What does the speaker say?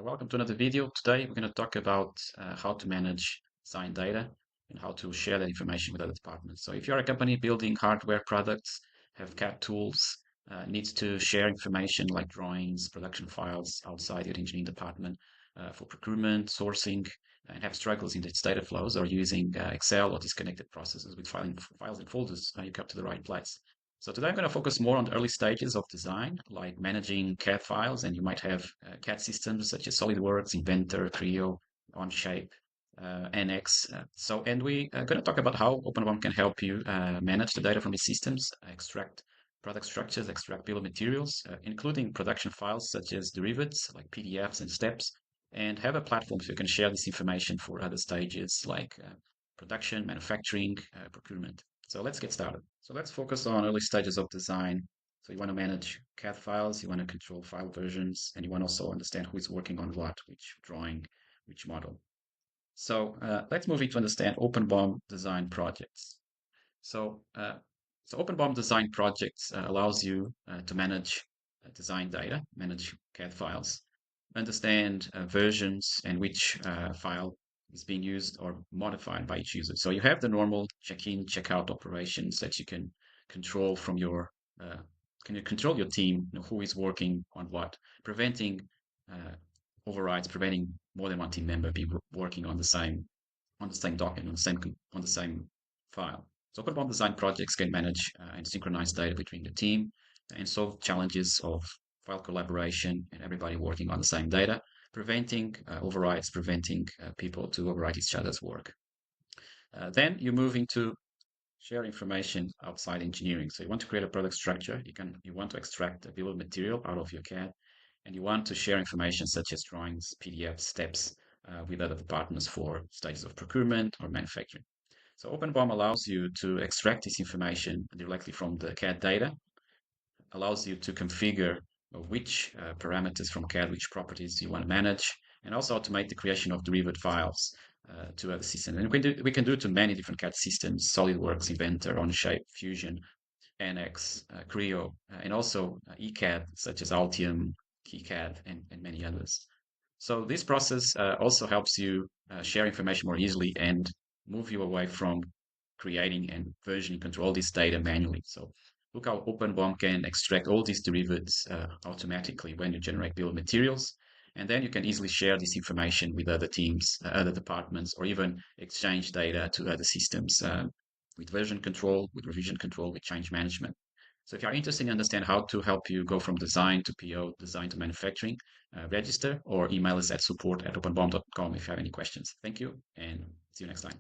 Welcome to another video. Today we're going to talk about how to manage design data and how to share that information with other departments. So if you're a company building hardware products, have CAD tools, needs to share information like drawings, production files outside your engineering department for procurement, sourcing, and have struggles in its data flows or using Excel or disconnected processes with files and folders, you come to the right place. So today I'm going to focus more on the early stages of design, like managing CAD files, and you might have CAD systems such as SolidWorks, Inventor, Creo, Onshape, NX. And we are going to talk about how OpenBOM can help you manage the data from these systems, extract product structures, extract bill of materials, including production files such as derivatives like PDFs and steps, and have a platform so you can share this information for other stages like production, manufacturing, procurement. So let's get started. So let's focus on early stages of design. So you want to manage CAD files, you want to control file versions, and you want to also understand who is working on what, which drawing, which model. So let's move into understand OpenBOM design projects. So, OpenBOM design projects allows you to manage design data, manage CAD files, understand versions and which file is being used or modified by each user. So you have the normal check-in, check-out operations that you can control from your can you control your team, who is working on what, preventing uh, overrides, preventing more than one team member be working on the same document, on the same file. So OpenBOM design projects can manage and synchronize data between the team and solve challenges of file collaboration and everybody working on the same data, preventing overrides, preventing people to overwrite each other's work. Then you move into share information outside engineering. So you want to create a product structure. You want to extract a bill of material out of your CAD, and you want to share information such as drawings, PDF steps with other departments for stages of procurement or manufacturing. So OpenBOM allows you to extract this information directly from the CAD data, allows you to configure which parameters from CAD, which properties you want to manage, and also automate the creation of derivative files to other systems. And we can do it to many different CAD systems: SolidWorks, Inventor, Onshape, Fusion, NX, Creo, and also ECAD such as Altium, KiCad, and many others. So this process also helps you share information more easily and move you away from creating and versioning control this data manually. So look how OpenBOM can extract all these derivatives automatically when you generate bill of materials. And then you can easily share this information with other teams, other departments, or even exchange data to other systems with version control, with revision control, with change management. So if you're interested in understand how to help you go from design to PO, design to manufacturing, register or email us at support@openbom.com if you have any questions. Thank you and see you next time.